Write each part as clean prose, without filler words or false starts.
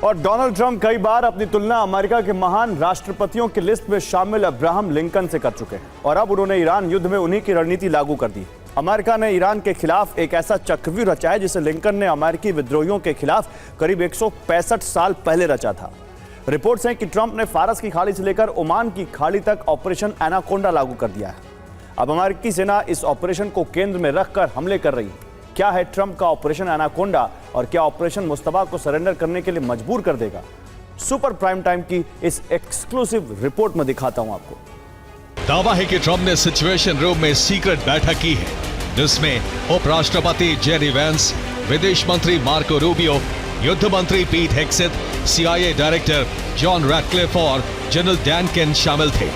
और Donald Trump कई बार अपनी तुलना अमेरिका के महान राष्ट्रपतियों की लिस्ट में शामिल अब्राहम लिंकन से कर चुके हैं और अब उन्होंने ईरान युद्ध में उन्हीं की रणनीति लागू कर दी। अमेरिका ने ईरान के खिलाफ एक ऐसा चक्रव्यूह रचा है जिसे लिंकन ने अमेरिकी विद्रोहियों के खिलाफ करीब 165 साल पहले रचा था। रिपोर्ट्स हैं कि ट्रंप ने फारस की खाड़ी से लेकर ओमान की खाड़ी तक ऑपरेशन एनाकोंडा लागू कर दिया है। अब अमेरिकी सेना इस ऑपरेशन को केंद्र में रखकर हमले कर रही है। क्या है ट्रंप का ऑपरेशन एनाकोंडा और क्या ऑपरेशन मुस्तफा को सरेंडर करने के लिए मजबूर कर देगा? सुपर प्राइम टाइम की इस एक्सक्लूसिव रिपोर्ट में दिखाता हूं आपको। दावा है कि ट्रंप ने सिचुएशन रूम में सीक्रेट बैठक की है जिसमें उपराष्ट्रपति जेडी वेंस, विदेश मंत्री मार्को रूबियो, युद्ध मंत्री पीट हेग्सेथ, CIA डायरेक्टर जॉन रैटक्लिफ और जनरल डैन केन शामिल थे।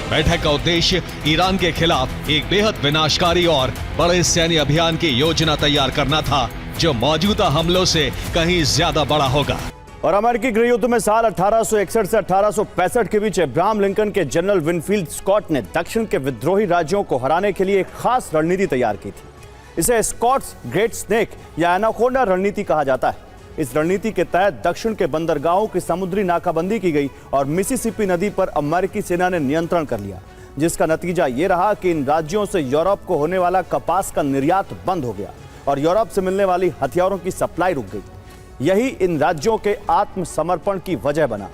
बैठक का उद्देश्य ईरान के खिलाफ एक बेहद विनाशकारी और बड़े सैन्य अभियान की योजना तैयार करना था जो मौजूदा हमलों से कहीं ज्यादा बड़ा होगा। और अमेरिकी गृह युद्ध में साल 1861 से 1865 के बीच अब्राहम लिंकन के जनरल विनफील्ड स्कॉट ने दक्षिण के विद्रोही राज्यों को हराने के लिए एक खास रणनीति तैयार की थी। इसे स्कॉट्स ग्रेट स्नेक या एनाकोंडा रणनीति कहा जाता है। इस रणनीति के तहत दक्षिण के बंदरगाहों की समुद्री नाकाबंदी की गई और मिसिसिपी नदी पर अमेरिकी सेना ने नियंत्रण कर लिया, जिसका नतीजा ये रहा कि इन राज्यों से यूरोप को होने वाला कपास का निर्यात बंद हो गया और यूरोप से मिलने वाली हथियारों की सप्लाई रुक गई। यही इन राज्यों के आत्मसमर्पण की वजह बना।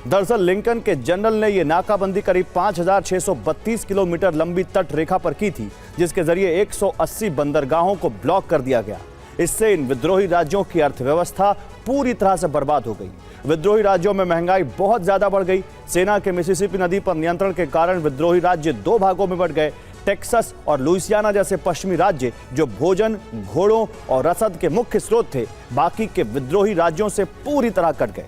दरअसल लिंकन के जनरल ने यह नाकाबंदी करीब 5632 किलोमीटर लंबी तट रेखा पर की थी, जिसके जरिए 180 बंदरगाहों को ब्लॉक कर दिया गया। इससे इन विद्रोही राज्यों की अर्थव्यवस्था पूरी तरह से बर्बाद हो गई। विद्रोही राज्यों में महंगाई बहुत ज्यादा बढ़ गई। सेना के मिसिसिपी नदी पर नियंत्रण के कारण विद्रोही राज्य दो भागों में बढ़ गए। टेक्सास और लुइसियाना जैसे पश्चिमी राज्य जो भोजन, घोड़ों और रसद के मुख्य स्रोत थे, बाकी के विद्रोही राज्यों से पूरी तरह कट गए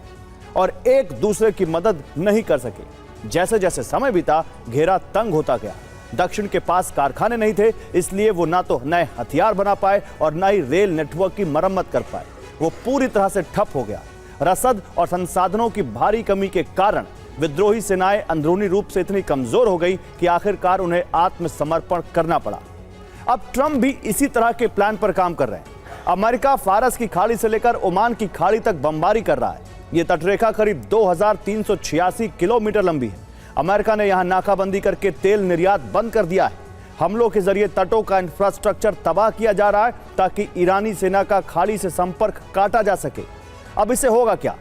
और एक दूसरे की मदद नहीं कर सके। जैसे जैसे समय बीता, घेरा तंग होता गया। दक्षिण के पास कारखाने नहीं थे, इसलिए वो ना तो नए हथियार बना पाए और ना ही रेल नेटवर्क की मरम्मत कर पाए। वो पूरी तरह से ठप हो गया। रसद और संसाधनों की भारी कमी के कारण विद्रोही सेनाएं अंदरूनी रूप से इतनी कमजोर हो गई कि आखिरकार उन्हें आत्मसमर्पण करना पड़ा। अब ट्रंप भी इसी तरह के प्लान पर काम कर रहे हैं। अमेरिका फारस की खाड़ी से लेकर ओमान की खाड़ी तक बमबारी कर रहा है। यह तटरेखा करीब 2386 किलोमीटर लंबी है। अमेरिका ने यहां नाकाबंदी करके तेल निर्यात बंद कर दिया है। हमलों के जरिए तटों का इंफ्रास्ट्रक्चर तबाह किया जा रहा है ताकि ईरानी सेना का खाड़ी से संपर्क काटा जा सके। अब इससे होगा क्या?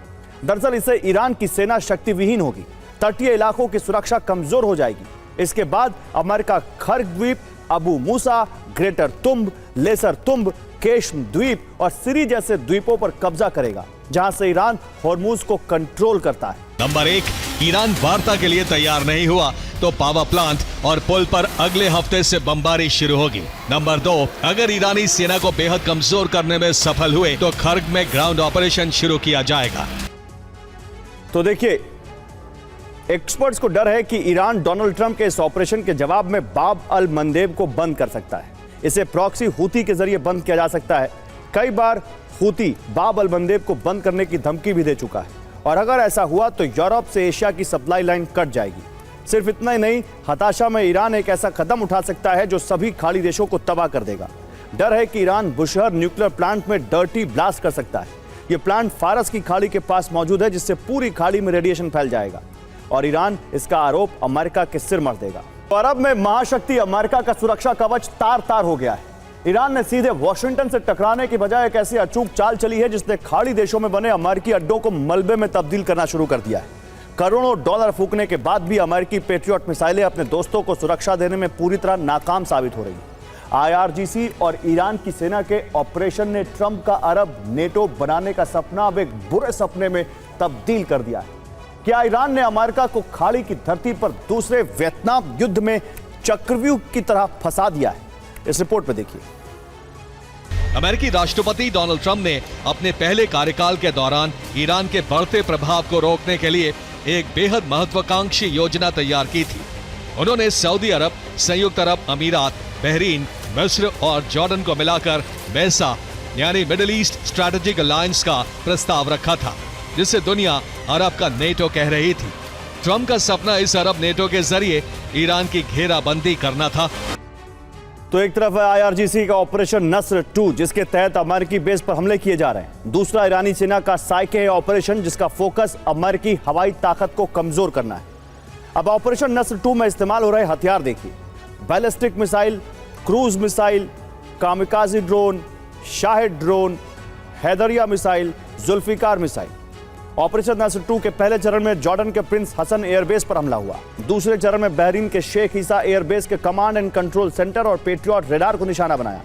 दरअसल इससे ईरान की सेना शक्तिविहीन होगी, तटीय इलाकों की सुरक्षा कमजोर हो जाएगी। इसके बाद अमेरिका खर्ग द्वीप, अबू मूसा, ग्रेटर तुम्ब, लेसर तुम्ब, केश्म द्वीप और सिरी जैसे द्वीपों पर कब्जा करेगा, जहां से ईरान होर्मुज को कंट्रोल करता है। नंबर 1, ईरान वार्ता के लिए तैयार नहीं हुआ तो पावर प्लांट और पुल पर अगले हफ्ते से बमबारी शुरू होगी। नंबर 2, अगर ईरानी सेना को बेहद कमजोर करने में सफल हुए तो खर्ग में ग्राउंड ऑपरेशन शुरू किया जाएगा। तो देखिए, एक्सपर्ट्स को डर है कि ईरान डोनाल्ड ट्रंप के इस ऑपरेशन के जवाब में बाब अल मंदेब को बंद कर सकता है। इसे प्रॉक्सी हूती के जरिए बंद किया जा सकता है। कई बार हूती बाब अल मंदेब को बंद करने की धमकी भी दे चुका है और अगर ऐसा हुआ तो यूरोप से एशिया की सप्लाई लाइन कट जाएगी। सिर्फ इतना ही नहीं, हताशा में ईरान एक ऐसा कदम उठा सकता है जो सभी खाड़ी देशों को तबाह कर देगा। डर है कि ईरान बुशहर न्यूक्लियर प्लांट में डर्टी ब्लास्ट कर सकता है। यह प्लांट फारस की खाड़ी के पास मौजूद है, जिससे पूरी खाड़ी में रेडिएशन फैल जाएगा और ईरान इसका आरोप अमेरिका के सिर मर देगा। और अब में महाशक्ति अमेरिका का सुरक्षा कवच तार तार हो गया है। ईरान ने सीधे वॉशिंगटन से टकराने की बजाय एक ऐसी अचूक चाल चली है जिसने खाड़ी देशों में बने अमेरिकी अड्डों को मलबे में तब्दील करना शुरू कर दिया है। करोड़ों डॉलर फूकने के बाद भी अमेरिकी पेट्रियट मिसाइलें अपने दोस्तों को सुरक्षा देने में पूरी तरह नाकाम साबित हो रही हैं। IRGC और ईरान की सेना के ऑपरेशन ने ट्रंप का अरब नेटो बनाने का सपना अब एक बुरे सपने में तब्दील कर दिया है। क्या ईरान ने अमेरिका को खाड़ी की धरती पर दूसरे वियतनाम युद्ध में चक्रव्यूह की तरह फंसा दिया है? इस रिपोर्ट में देखिए। अमेरिकी राष्ट्रपति डोनाल्ड ट्रंप ने अपने पहले कार्यकाल के दौरान ईरान के बढ़ते प्रभाव को रोकने के लिए एक बेहद महत्वाकांक्षी योजना तैयार की थी। उन्होंने सऊदी अरब, संयुक्त अरब अमीरात, बहरीन, मिस्र और जॉर्डन को मिलाकर मेसा यानी मिडिल ईस्ट स्ट्रैटेजिक अलायंस का प्रस्ताव रखा था, जिसे दुनिया अरब का नेटो कह रही थी। ट्रंप का सपना इस अरब नेटो के जरिए ईरान की घेराबंदी करना था। तो एक तरफ है IRGC का ऑपरेशन नस्र 2 जिसके तहत अमेरिकी बेस पर हमले किए जा रहे हैं। दूसरा ईरानी सेना का साइके ऑपरेशन जिसका फोकस अमेरिकी हवाई ताकत को कमजोर करना है। अब ऑपरेशन नस्र 2 में इस्तेमाल हो रहे हथियार देखिए, ballistic missile, cruise missile, kamikaze drone, Shahed drone, Haidariya missile, Zulfiqar missile. Operation Nasr 2 के पहले चरण में जॉर्डन के प्रिंस हसन एयरबेस पर हमला हुआ। दूसरे चरण में बहरीन के शेख ईसा एयरबेस के कमांड एंड कंट्रोल सेंटर और पेट्रियट रेडार को निशाना बनाया।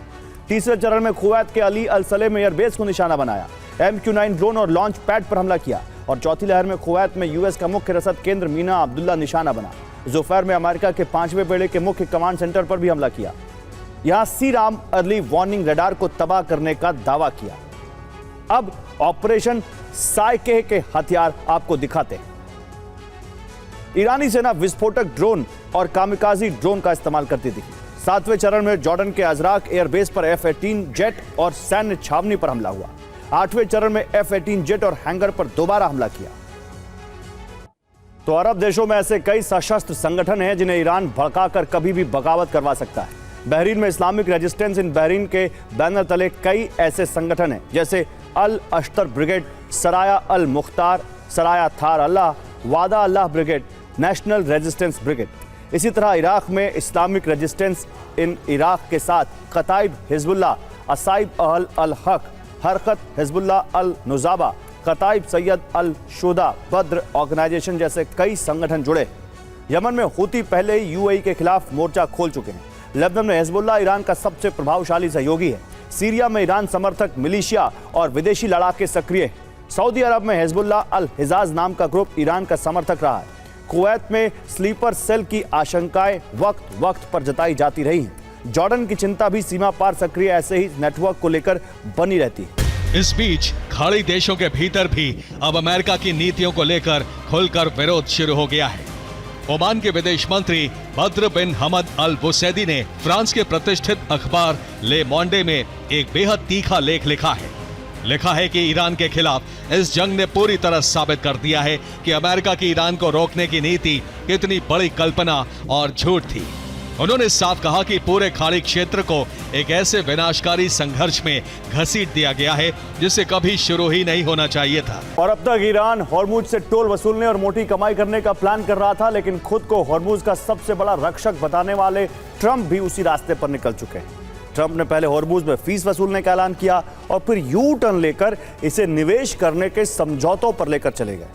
तीसरे चरण में कुवैत के अली अल सलेम एयरबेस को निशाना बनाया। MQ-9 ड्रोन और लॉन्च पैड पर हमला किया। और चौथी लहर में कुवैत में US का मुख्य रसद केंद्र मीना अब्दुल्ला निशाना बना। जुफैर में अमेरिका के 5वें बेड़े के मुख्य कमांड सेंटर पर भी हमला किया। यहां सीराम अर्ली वार्निंग रडार को तबाह करने का दावा किया। अब ऑपरेशन साइके के हथियार आपको दिखाते हैं। ईरानी सेना विस्फोटक ड्रोन और कामिकाजी ड्रोन का इस्तेमाल करती थी। 7वें चरण में जॉर्डन के अजराक एयरबेस पर F-18 जेट और सैन्य छावनी पर हमला हुआ। 8वें चरण में F-18 जेट और हैंगर पर दोबारा हमला किया। तो अरब देशों में ऐसे कई सशस्त्र संगठन हैं जिन्हें ईरान भड़काकर कभी भी बगावत करवा सकता है। बहरीन में इस्लामिक रेजिस्टेंस इन बहरीन के बैनर तले कई ऐसे संगठन हैं जैसे अल अश्तर ब्रिगेड, सराया अल मुख्तार, सराया थार अल्लाह, वादा अल्लाह ब्रिगेड, नेशनल रेजिस्टेंस ब्रिगेड। इसी तरह इराक में इस्लामिक रेजिस्टेंस इन इराक के साथ कताइब हिजबुल्लाह, असाइब अहल अल हक, हरकत हिजबुल्लाह अल नुजाबा, कताइब सैयद अल शुदा, बद्र ऑर्गेनाइजेशन जैसे कई संगठन जुड़े। यमन में हूती पहले ही UAE के खिलाफ मोर्चा खोल चुके हैं। लेबनान में हिजबुल्लाह ईरान का सबसे प्रभावशाली सहयोगी है। सीरिया में ईरान समर्थक मिलिशिया और विदेशी लड़ाके सक्रिय हैं। सऊदी अरब में हिजबुल्लाह अल हिजाज नाम का ग्रुप ईरान का समर्थक रहा है। कुवैत में स्लीपर सेल की आशंकाएं वक्त वक्त पर जताई जाती रही हैं। जॉर्डन की चिंता भी सीमा पार सक्रिय ऐसे ही नेटवर्क को लेकर बनी रहती है। इस बीच खाड़ी देशों के भीतर भी अब अमेरिका की नीतियों को लेकर खुलकर विरोध शुरू हो गया है। ओमान के विदेश मंत्री बद्र बिन हमद अल बुसैदी ने फ्रांस के प्रतिष्ठित अखबार ले मॉन्डे में एक बेहद तीखा लेख लिखा है कि ईरान के खिलाफ इस जंग ने पूरी तरह साबित कर दिया है कि अमेरिका की ईरान को रोकने की नीति कितनी बड़ी कल्पना और झूठ थी। उन्होंने साफ कहा कि पूरे खाड़ी क्षेत्र को एक ऐसे विनाशकारी संघर्ष में घसीट दिया गया है जिसे कभी शुरू ही नहीं होना चाहिए था। और अब तक ईरान हॉर्मुज से टोल वसूलने और मोटी कमाई करने का प्लान कर रहा था, लेकिन खुद को हॉर्मुज का सबसे बड़ा रक्षक बताने वाले ट्रंप भी उसी रास्ते पर निकल चुके हैं। ट्रंप ने पहले हॉर्मुज में फीस वसूलने का ऐलान किया और फिर यू टर्न लेकर इसे निवेश करने के समझौतों पर लेकर चले गए।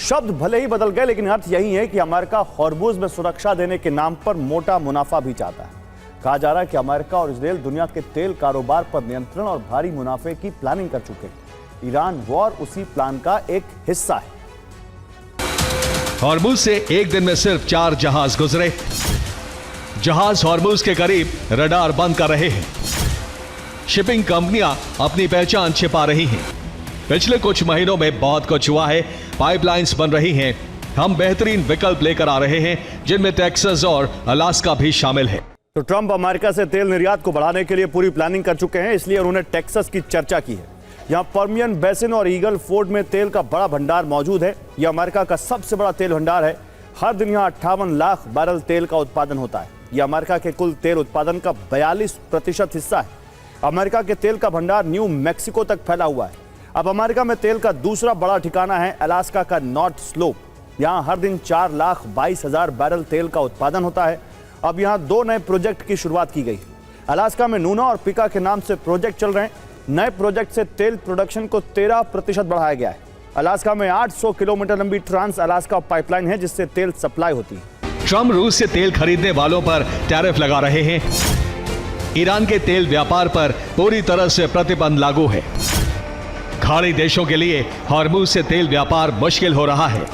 शब्द भले ही बदल गए, लेकिन अर्थ यही है कि अमेरिका हॉर्मुज में सुरक्षा देने के नाम पर मोटा मुनाफा भी चाहता है। कहा जा रहा है कि अमेरिका और इजरायल दुनिया के तेल कारोबार पर नियंत्रण और भारी मुनाफे की प्लानिंग कर चुके हैं। ईरान वॉर उसी प्लान का एक हिस्सा है। हॉर्मुज से एक दिन में सिर्फ 4 जहाज गुजरे। जहाज हॉर्मुज के करीब रडार बंद कर रहे हैं। शिपिंग कंपनियां अपनी पहचान छिपा रही हैं। पिछले कुछ महीनों में बहुत कुछ हुआ है। पाइपलाइंस बन रही हैं। हम बेहतरीन विकल्प लेकर आ रहे हैं जिनमें टेक्सास और अलास्का भी शामिल है। तो ट्रंप अमेरिका से तेल निर्यात को बढ़ाने के लिए पूरी प्लानिंग कर चुके हैं, इसलिए उन्होंने टेक्सास की चर्चा की है। यहाँ पर्मियन बेसिन और ईगल फोर्ड में तेल का बड़ा भंडार मौजूद है। यह अमेरिका का सबसे बड़ा तेल भंडार है। हर दिन यहाँ 58 लाख बैरल तेल का उत्पादन होता है। यह अमेरिका के कुल तेल उत्पादन का 42% हिस्सा है। अमेरिका के तेल का भंडार न्यू मैक्सिको तक फैला हुआ है। अब अमेरिका में तेल का दूसरा बड़ा ठिकाना है अलास्का का नॉर्थ स्लोप। यहाँ हर दिन 4,22,000 बैरल तेल का उत्पादन होता है। अब यहाँ 2 नए प्रोजेक्ट की शुरुआत की गई। अलास्का में नूना और पिका के नाम से प्रोजेक्ट चल रहे हैं। नए प्रोजेक्ट से तेल प्रोडक्शन को 13% बढ़ाया गया है। अलास्का में 800 किलोमीटर लंबी ट्रांस अलास्का पाइपलाइन है जिससे तेल सप्लाई होती है। ट्रंप रूस से तेल खरीदने वालों पर टैरिफ लगा रहे हैं। ईरान के तेल व्यापार पर पूरी तरह से प्रतिबंध लागू है। खाड़ी देशों के लिए हॉर्मुज से तेल व्यापार मुश्किल हो रहा है।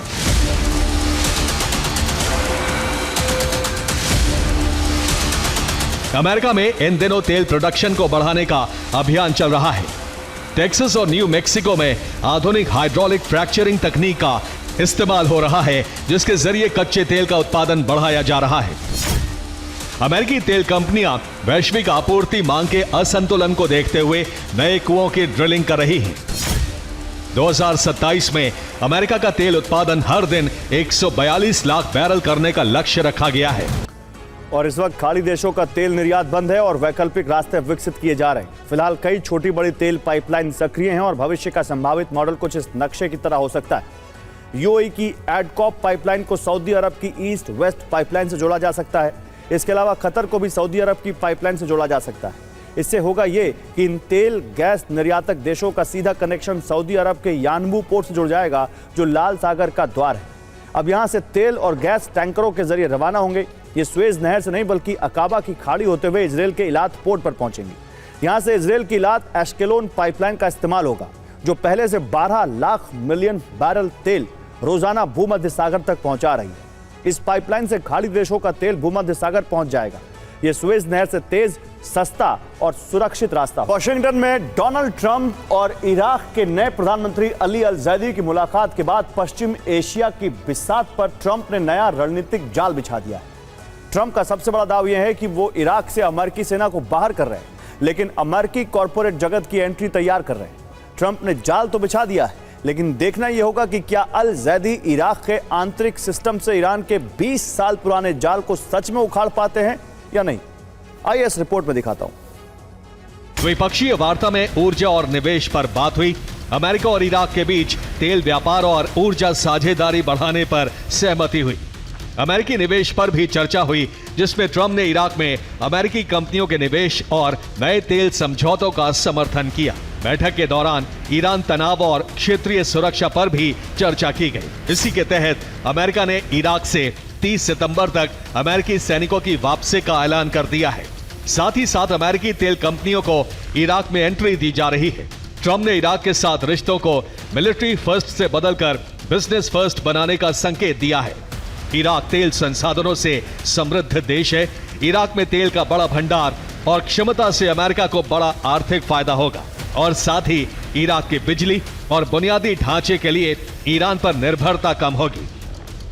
अमेरिका में इन दिनों तेल प्रोडक्शन को बढ़ाने का अभियान चल रहा है। टेक्सास और न्यू मैक्सिको में आधुनिक हाइड्रोलिक फ्रैक्चरिंग तकनीक का इस्तेमाल हो रहा है जिसके जरिए कच्चे तेल का उत्पादन बढ़ाया जा रहा है। अमेरिकी तेल कंपनियां वैश्विक आपूर्ति मांग के असंतुलन को देखते हुए नए कुओं की ड्रिलिंग कर रही हैं। 2027 में अमेरिका का तेल उत्पादन हर दिन 142 लाख बैरल करने का लक्ष्य रखा गया है। और इस वक्त खाड़ी देशों का तेल निर्यात बंद है और वैकल्पिक रास्ते विकसित किए जा रहे हैं। फिलहाल कई छोटी बड़ी तेल पाइपलाइन सक्रिय हैं और भविष्य का संभावित मॉडल कुछ इस नक्शे की तरह हो सकता है। यूएई की एडकॉप पाइपलाइन को सऊदी अरब की ईस्ट वेस्ट पाइपलाइन से जोड़ा जा सकता है। इसके अलावा कतर को भी सऊदी अरब की पाइपलाइन से जोड़ा जा सकता है। इससे होगा ये कि इन तेल गैस निर्यातक देशों का सीधा कनेक्शन सऊदी अरब के यानबू पोर्ट से जुड़ जाएगा, जो लाल सागर का द्वार है। अब यहां से तेल और गैस टैंकरों के जरिए रवाना होंगे। ये स्वेज नहर से नहीं बल्कि अकाबा की खाड़ी होते हुए इजराइल के इलात पोर्ट पर पहुंचेंगे। यहां से इजराइल की इलात एश्केलोन पाइपलाइन का इस्तेमाल होगा, जो पहले से 12 लाख मिलियन बैरल तेल रोजाना भूमध्य सागर तक पहुंचा रही है। इस पाइपलाइन से खाड़ी देशों का तेल भूमध्य सागर पहुंच जाएगा। यह स्वेज नहर से तेज, सस्ता और सुरक्षित रास्ता। वॉशिंगटन में डोनाल्ड ट्रंप और इराक के नए प्रधानमंत्री अली अल जैदी की मुलाकात के बाद पश्चिम एशिया की बिसात पर ट्रंप ने नया रणनीतिक जाल बिछा दिया है। ट्रंप का सबसे बड़ा दाव यह है कि वो इराक से अमेरिकी सेना को बाहर कर रहे हैं, लेकिन अमेरिकी कॉरपोरेट जगत की एंट्री तैयार कर रहे हैं। ट्रंप ने जाल तो बिछा दिया है, लेकिन देखना यह होगा कि क्या अल जैदी इराक के आंतरिक सिस्टम से ईरान के 20 साल पुराने जाल को सच में उखाड़ पाते हैं या नहीं। आइए इस रिपोर्ट में दिखाता हूं। द्विपक्षीय वार्ता में ऊर्जा और निवेश पर बात हुई। अमेरिका और इराक के बीच तेल व्यापार और ऊर्जा साझेदारी बढ़ाने पर सहमति हुई। अमेरिकी निवेश पर भी चर्चा हुई, जिसमें ट्रंप ने इराक में अमेरिकी कंपनियों के निवेश और नए तेल समझौतों का समर्थन किया। बैठक के दौरान ईरान तनाव और क्षेत्रीय सुरक्षा पर भी चर्चा की गई। इसी के तहत अमेरिका ने इराक से 30 सितंबर तक अमेरिकी सैनिकों की वापसी का ऐलान कर दिया है। साथ ही साथ अमेरिकी तेल कंपनियों को इराक में एंट्री दी जा रही है। ट्रंप ने इराक के साथ रिश्तों को मिलिट्री फर्स्ट से बदलकर बिजनेस फर्स्ट बनाने का संकेत दिया है। इराक तेल संसाधनों से समृद्ध देश है। इराक में तेल का बड़ा भंडार और क्षमता से अमेरिका को बड़ा आर्थिक फायदा होगा और साथ ही इराक की बिजली और बुनियादी ढांचे के लिए ईरान पर निर्भरता कम होगी,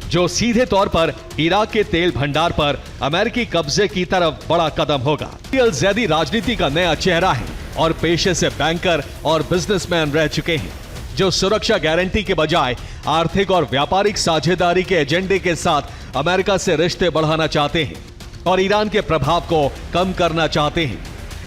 जो सीधे तौर पर इराक के तेल भंडार पर अमेरिकी कब्जे की तरफ बड़ा कदम होगा। अल जैदी राजनीति का नया चेहरा है और पेशे से बैंकर और बिजनेसमैन रह चुके हैं, जो सुरक्षा गारंटी के बजाय आर्थिक और व्यापारिक साझेदारी के एजेंडे के साथ अमेरिका से रिश्ते बढ़ाना चाहते हैं और ईरान के प्रभाव को कम करना चाहते हैं।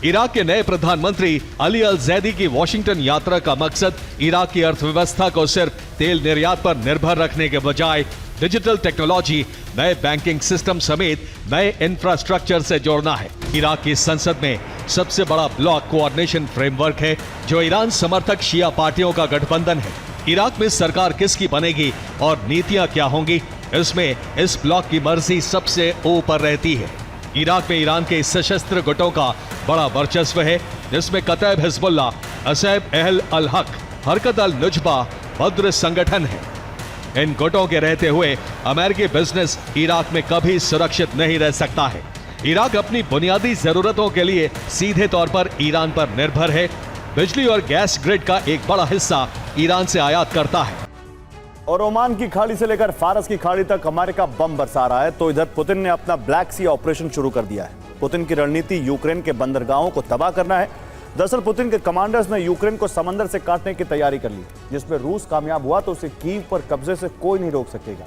इराक के नए प्रधानमंत्री अली अल जैदी की वॉशिंगटन यात्रा का मकसद इराक की अर्थव्यवस्था को सिर्फ तेल निर्यात पर निर्भर रखने के बजाय डिजिटल टेक्नोलॉजी, नए बैंकिंग सिस्टम समेत नए इंफ्रास्ट्रक्चर से जोड़ना है। इराक की संसद में सबसे बड़ा ब्लॉक कोऑर्डिनेशन फ्रेमवर्क है, जो ईरान समर्थक शिया पार्टियों का गठबंधन है। इराक में सरकार किसकी बनेगी और नीतियां क्या होंगी, इसमें इस ब्लॉक की मर्जी सबसे ऊपर रहती है। इराक में ईरान के सशस्त्र गुटों का बड़ा वर्चस्व है, जिसमें कतैब हिजबुल्लाह, असैब अहल अल हक, हरकत अल नुजबा, बद्र संगठन है। इन गुटों के रहते हुए अमेरिकी बिजनेस इराक में कभी सुरक्षित नहीं रह सकता है। इराक अपनी बुनियादी जरूरतों के लिए सीधे तौर पर ईरान पर निर्भर है। बिजली और गैस ग्रिड का एक बड़ा हिस्सा ईरान से आयात करता है। और ओमान की खाड़ी से लेकर फारस की खाड़ी तक अमेरिका बम बरसा रहा है, तो इधर पुतिन ने अपना ब्लैक सी ऑपरेशन शुरू कर दिया है। पुतिन की रणनीति यूक्रेन के बंदरगाहों को तबाह करना है। दरअसल पुतिन के कमांडर्स ने यूक्रेन को समंदर से काटने की तैयारी कर ली, जिसमें रूस कामयाब हुआ तो उसे कीव पर कब्जे से कोई नहीं रोक सकेगा।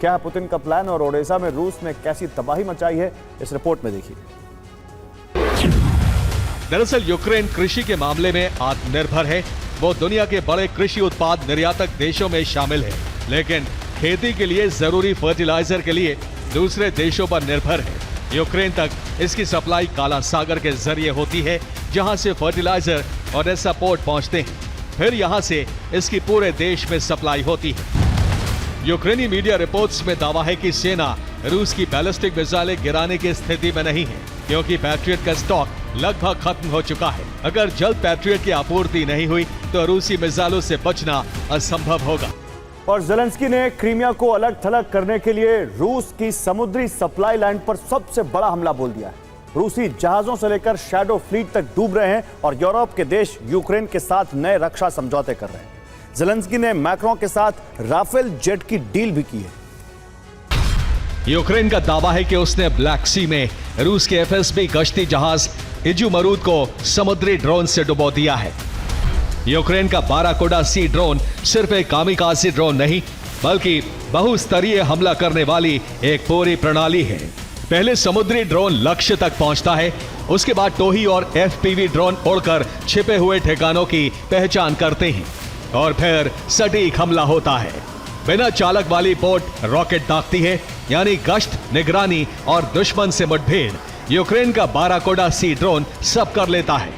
क्या है पुतिन का प्लान और ओडेसा में रूस ने कैसी तबाही मचाई है, इस रिपोर्ट में देखिए। दरअसल यूक्रेन कृषि के मामले में आत्मनिर्भर है। वो दुनिया के बड़े कृषि उत्पाद निर्यातक देशों में शामिल है, लेकिन खेती के लिए जरूरी फर्टिलाइजर के लिए दूसरे देशों पर निर्भर है। यूक्रेन तक इसकी सप्लाई काला सागर के जरिए होती है, जहां से फर्टिलाइजर और ऐसा पोर्ट पहुंचते हैं। फिर यहां से इसकी पूरे देश में सप्लाई होती है। यूक्रेनी मीडिया रिपोर्ट्स में दावा है कि सेना रूस की बैलिस्टिक मिसाइलें गिराने की स्थिति में नहीं है, क्योंकि पैट्रियट का स्टॉक लगभग खत्म हो चुका है। अगर जल्द पैट्रियट की आपूर्ति नहीं हुई तो रूसी मिसाइलों से बचना असंभव होगा। और ज़ेलेंस्की ने क्रीमिया को अलग थलग करने के लिए रूस की समुद्री सप्लाई लाइन पर सबसे बड़ा हमला बोल दिया है। रूसी जहाजों से लेकर शैडो फ्लीट तक डूब रहे हैं और यूरोप के देश यूक्रेन के साथ नए रक्षा समझौते कर रहे हैं। ज़ेलेंस्की ने मैक्रों के साथ राफेल जेट की डील भी की है। यूक्रेन का दावा है कि उसने ब्लैक सी में रूस के एफएसबी गश्ती जहाज इजुमरूद को समुद्री ड्रोन से डुबो दिया है। यूक्रेन का बाराकोडा सी ड्रोन सिर्फ एक कामिकाज़ी ड्रोन नहीं, बल्कि बहुस्तरीय हमला करने वाली एक पूरी प्रणाली है। पहले समुद्री ड्रोन लक्ष्य तक पहुंचता है, उसके बाद टोही और एफपीवी ड्रोन उड़कर छिपे हुए ठिकानों की पहचान करते हैं और फिर सटीक हमला होता है। बिना चालक वाली बोट रॉकेट दागती है, यानी गश्त, निगरानी और दुश्मन से मुठभेड़ यूक्रेन का बाराकोडा सी ड्रोन सब कर लेता है।